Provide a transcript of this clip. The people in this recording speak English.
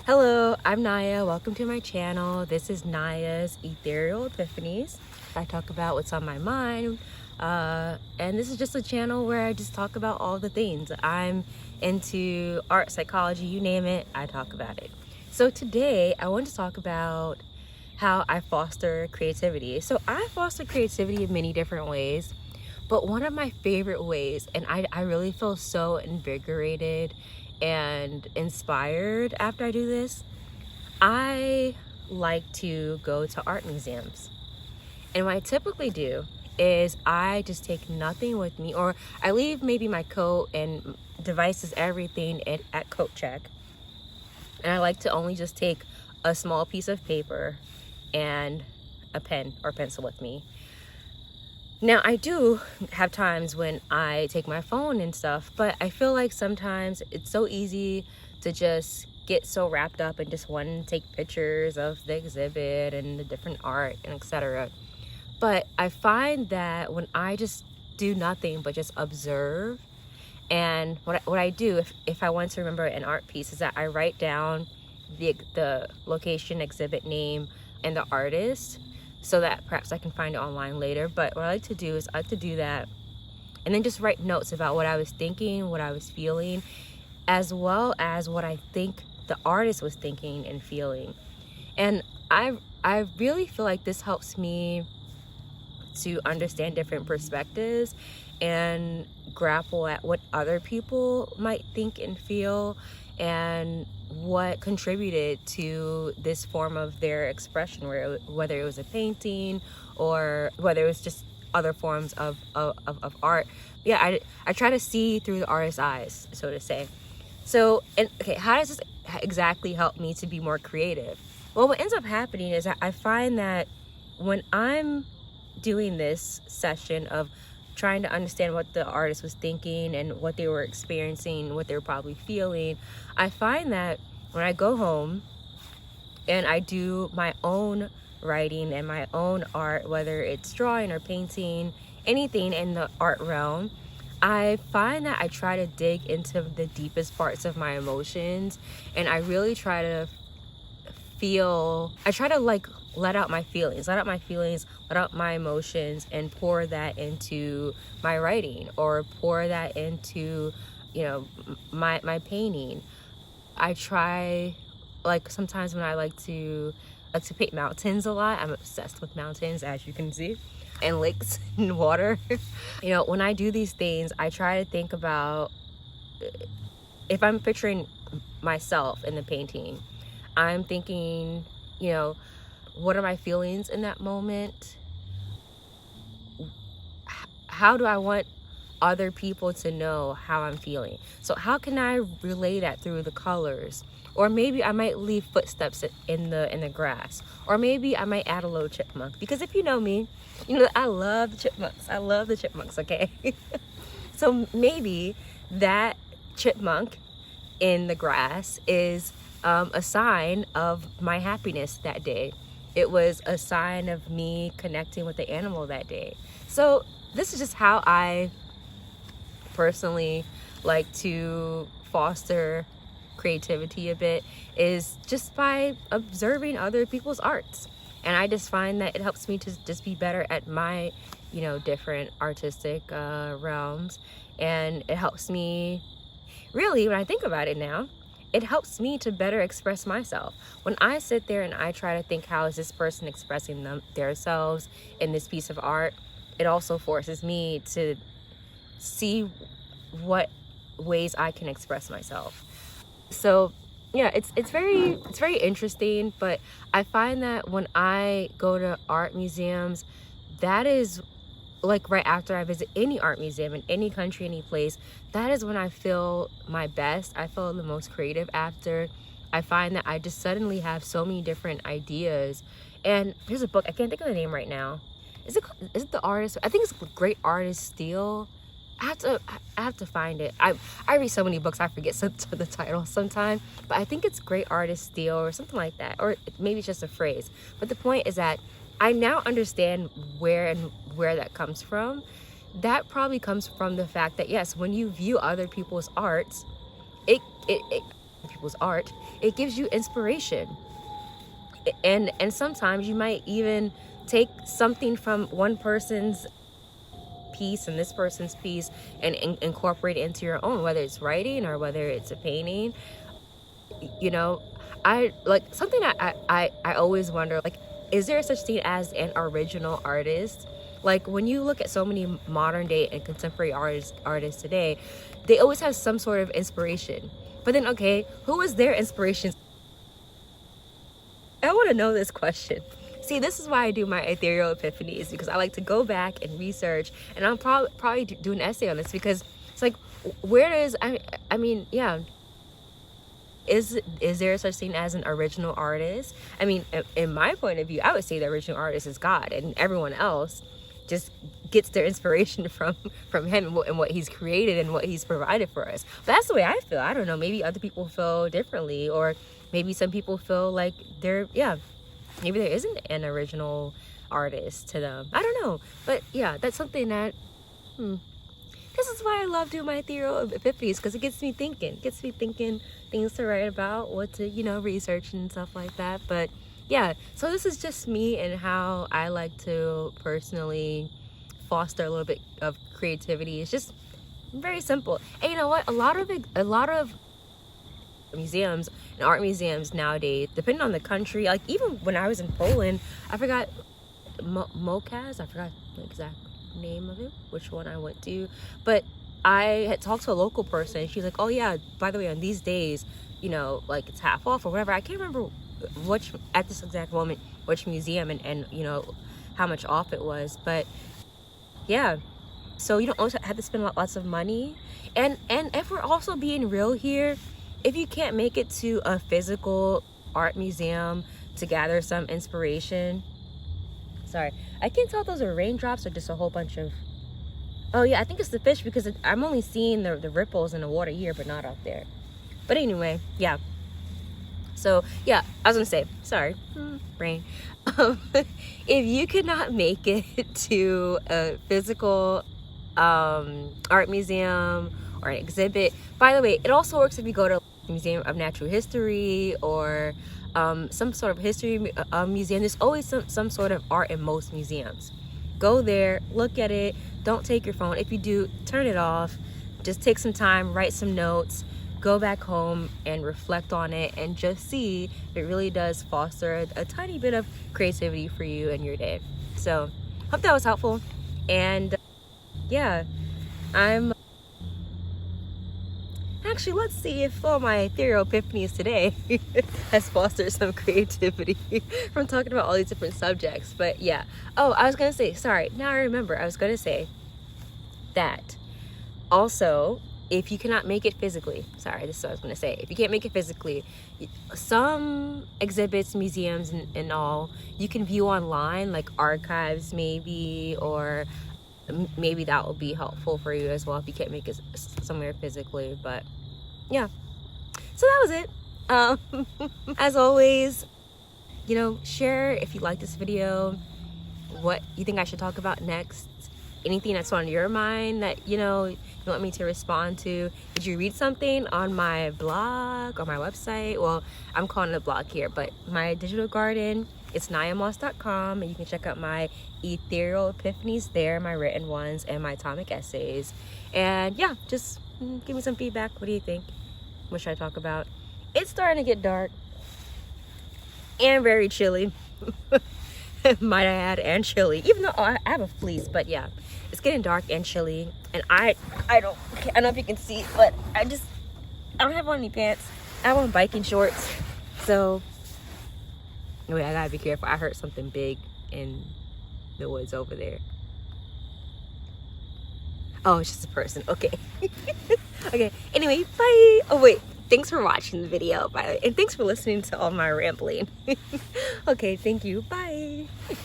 Hello, I'm Naya. Welcome to my channel. This is Naya's Ethereal Epiphanies. I talk about what's on my mind. And this is just a channel where I just talk about all the things. I'm into art, psychology, you name it, I talk about it. So today I want to talk about how I foster creativity. So I foster creativity in many different ways, but one of my favorite ways, and I really feel so invigorated and inspired after I do this, I like to go to art museums. And what I typically do is I just take nothing with me, or I leave maybe my coat and devices, everything at coat check. And I like to only just take a small piece of paper and a pen or pencil with me. Now, I do have times when I take my phone and stuff, but I feel like sometimes it's so easy to just get so wrapped up and just want to take pictures of the exhibit and the different art and etc. But I find that when I just do nothing but just observe, and what I do if I want to remember an art piece is that I write down the location, exhibit name, and the artist, so that perhaps I can find it online later. But what I like to do is I like to do that and then just write notes about what I was thinking, what I was feeling, as well as what I think the artist was thinking and feeling. And I really feel like this helps me to understand different perspectives and grapple at what other people might think and feel and what contributed to this form of their expression, whether it was a painting or whether it was just other forms of art. Yeah, I try to see through the artist's eyes, so to say. So, and okay, how does this exactly help me to be more creative? Well, what ends up happening is that I find that when I'm doing this session of trying to understand what the artist was thinking and what they were experiencing, what they were probably feeling, I find that when I go home and I do my own writing and my own art, whether it's drawing or painting, anything in the art realm, I find that I try to dig into the deepest parts of my emotions, and I really try to like let out my feelings, let out my emotions, and pour that into my writing or pour that into, my painting. I try, like, sometimes when I like to paint mountains a lot. I'm obsessed with mountains, as you can see, and lakes and water. When I do these things, I try to think about, if I'm picturing myself in the painting, I'm thinking, what are my feelings in that moment? How do I want other people to know how I'm feeling? So how can I relay that through the colors? Or maybe I might leave footsteps in the grass. Or maybe I might add a little chipmunk. Because if you know me, I love the chipmunks. I love the chipmunks, okay? So maybe that chipmunk in the grass is a sign of my happiness that day. It was a sign of me connecting with the animal that day. So this is just how I personally like to foster creativity a bit, is just by observing other people's arts. And I just find that it helps me to just be better at my, different artistic realms. And it helps me, really, when I think about it now, it helps me to better express myself. When I sit there and I try to think, how is this person expressing themselves in this piece of art, it also forces me to see what ways I can express myself. So yeah, it's very interesting. But I find that when I go to art museums, that is, like, right after I visit any art museum in any country, any place, that is when I feel my best. I feel the most creative after. I find that I just suddenly have so many different ideas. And there's a book, I can't think of the name right now. Is it the artist? I think it's Great Artist Steal. I have to find it. I read so many books, I forget the title sometimes. But I think it's Great Artist Steal or something like that. Or maybe it's just a phrase. But the point is that I now understand where that comes from. That probably comes from the fact that, yes, when you view other people's arts, it people's art, it gives you inspiration. And sometimes you might even take something from one person's piece and this person's piece and incorporate it into your own, whether it's writing or whether it's a painting. You know, I like something I always wonder, like, is there such thing as an original artist? Like, when you look at so many modern day and contemporary artists today, they always have some sort of inspiration. But then, okay, who was their inspiration? I want to know this question. See, this is why I do my ethereal epiphanies, because I like to go back and research, and I'm probably do an essay on this, because it's like, where does I mean, yeah, is there such thing as an original artist? I mean, in my point of view, I would say the original artist is God, and everyone else just gets their inspiration from him and what he's created and what he's provided for us. But that's the way I feel. I don't know, maybe other people feel differently, or maybe some people feel like maybe there isn't an original artist to them. I don't know. But yeah, that's something that this is why I love doing my ethereal epiphanies, because it gets me thinking things to write about, what to, you know, research and stuff like that. But yeah, so this is just me and how I like to personally foster a little bit of creativity. It's just very simple. And you know what, a lot of museums and art museums nowadays, depending on the country, like even when I was in Poland, I forgot Mokaz, I forgot the exact name of it, which one I went to, but I had talked to a local person. She's like, oh yeah, by the way, on these days, you know, like it's half off or whatever. I can't remember which at this exact moment which museum and you know how much off it was, but yeah, so you don't always have to spend lots of money. And if we're also being real here, if you can't make it to a physical art museum to gather some inspiration, sorry, I can't tell if those are raindrops or just a whole bunch of, oh yeah, I think it's the fish, because I'm only seeing the ripples in the water here, but not out there. But anyway, yeah. So yeah, I was gonna say, sorry, brain. If you could not make it to a physical art museum or an exhibit, by the way, it also works if you go to the Museum of Natural History or some sort of history museum. There's always some sort of art in most museums. Go there, look at it. Don't take your phone. If you do, turn it off. Just take some time, write some notes, go back home and reflect on it, and just see if it really does foster a tiny bit of creativity for you in your day. So hope that was helpful. And yeah, actually, let's see if all my ethereal epiphanies today has fostered some creativity from talking about all these different subjects. But yeah, oh, I was gonna say, sorry, now I remember, I was gonna say that also, if you cannot make it physically, sorry, this is what I was gonna say, if you can't make it physically, some exhibits, museums and all, you can view online, like archives maybe, or maybe that will be helpful for you as well if you can't make it somewhere physically. But yeah, so that was it. As always, you know, share if you like this video, what you think I should talk about next, anything that's on your mind that you know you want me to respond to. Did you read something on my blog or my website? Well, I'm calling it a blog here, but my digital garden, it's nayamoss.com, and you can check out my ethereal epiphanies there, my written ones and my atomic essays. And yeah, just give me some feedback. What do you think? What should I talk about? It's starting to get dark and very chilly. Might I add, and chilly, even though I have a fleece. But yeah, it's getting dark and chilly, and I don't know if you can see, but I don't have on any pants. I have on biking shorts. So wait, I gotta be careful. I heard something big in the woods over there. Oh, it's just a person. Okay. Okay, anyway, bye. Oh wait, thanks for watching the video, by the way, and thanks for listening to all my rambling. Okay, thank you, bye.